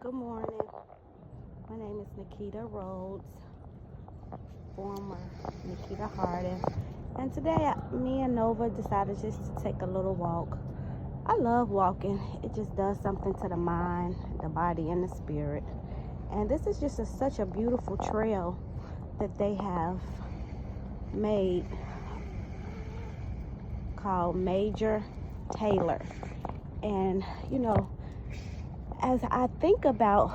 Good morning. My name is Nikita Rhodes, former Nikita Hardin. And today, me and Nova decided just to take a little walk. I love walking. It just does something to the mind, the body, and the spirit. And this is just such a beautiful trail that they have made called Major Taylor. And, as I think about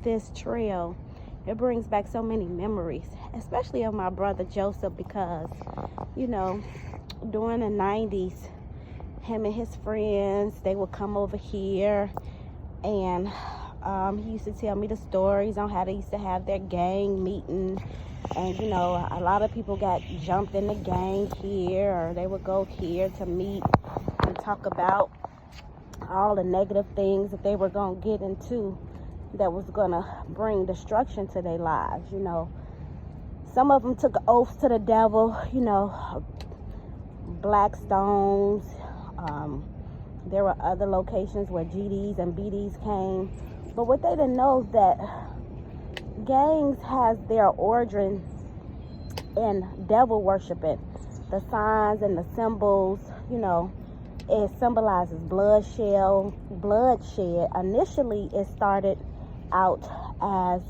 this trail, it brings back so many memories, especially of my brother Joseph, because, during the 90s, him and his friends, they would come over here, and he used to tell me the stories on how they used to have their gang meeting. And, a lot of people got jumped in the gang here, or they would go here to meet and talk about all the negative things that they were going to get into that was going to bring destruction to their lives. Some of them took oaths to the devil, black stones. There were other locations where GDs and BDs came. But what they didn't know is that gangs has their origin in devil worshiping. The signs and the symbols, it symbolizes bloodshed. Initially, it started out as,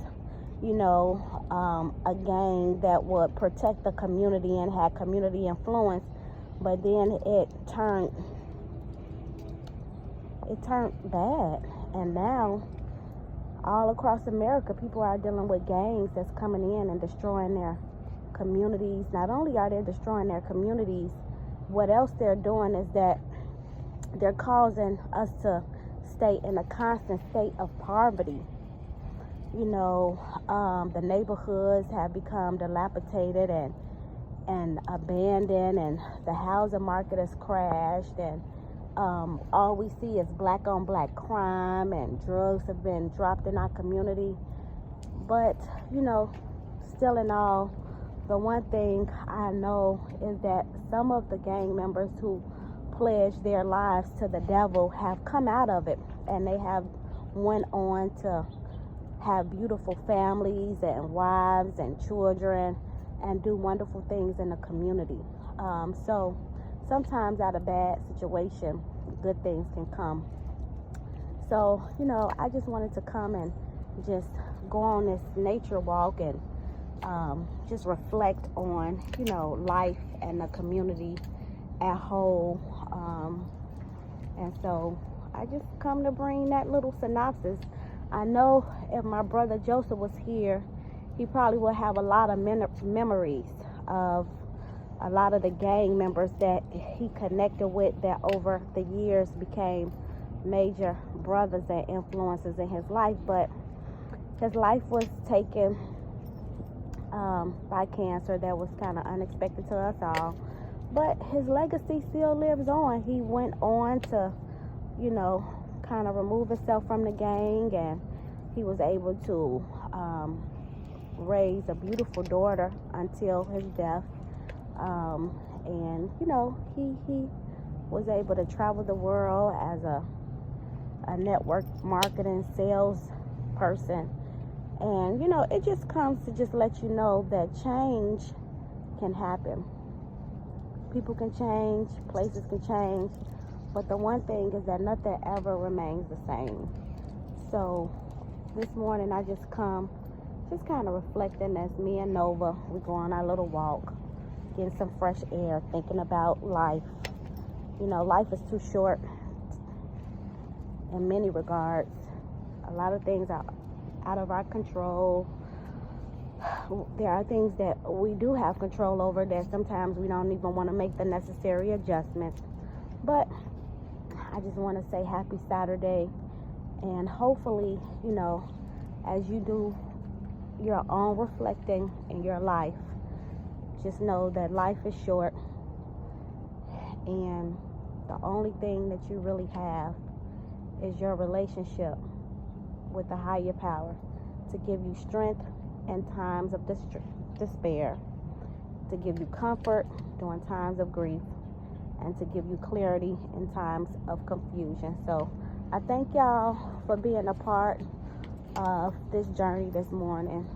a gang that would protect the community and had community influence. But then it turned bad. And now, all across America, people are dealing with gangs that's coming in and destroying their communities. Not only are they destroying their communities, what else they're doing is that they're causing us to stay in a constant state of poverty. The neighborhoods have become dilapidated and abandoned, and the housing market has crashed, and all we see is black on black crime, and drugs have been dropped in our community. But, still in all, the one thing I know is that some of the gang members who pledged their lives to the devil have come out of it, and they have went on to have beautiful families and wives and children and do wonderful things in the community. So sometimes out of bad situation, good things can come. So, I just wanted to come and just go on this nature walk and just reflect on, life and the community at whole. And so I just come to bring that little synopsis. I know if my brother Joseph was here, he probably would have a lot of memories of a lot of the gang members that he connected with that over the years became major brothers and influences in his life. But his life was taken by cancer. That was kind of unexpected to us all. But his legacy still lives on. He went on to, kind of remove himself from the gang, and he was able to raise a beautiful daughter until his death. And, he was able to travel the world as a network marketing sales person. And, it just comes to just let you know that change can happen. People can change, places can change, but the one thing is that nothing ever remains the same. So this morning I just come, just kind of reflecting as me and Nova, we go on our little walk, getting some fresh air, thinking about life. Life is too short in many regards. A lot of things are out of our control. There are things that we do have control over that sometimes we don't even want to make the necessary adjustments. But I just want to say happy Saturday, and hopefully, as you do your own reflecting in your life, just know that life is short, and the only thing that you really have is your relationship with the higher power to give you strength in times of despair, to give you comfort during times of grief, and to give you clarity in times of confusion. So I thank y'all for being a part of this journey this morning.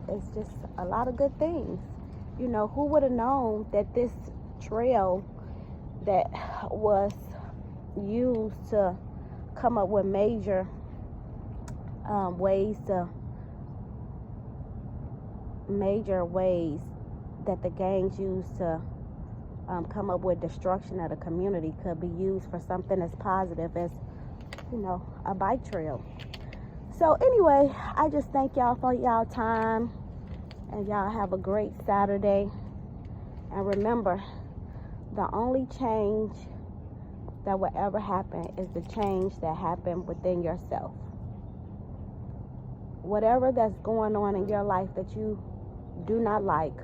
It's just a lot of good things. You know, who would have known that this trail that was used to come up with major ways that the gangs use to come up with destruction of the community could be used for something as positive as, you know, a bike trail. So anyway, I just thank y'all for y'all time, and y'all have a great Saturday. And remember, the only change that will ever happen is the change that happened within yourself. Whatever that's going on in your life that you do not like,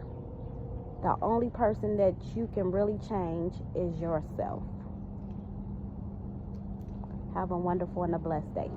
the only person that you can really change is yourself. Have a wonderful and a blessed day.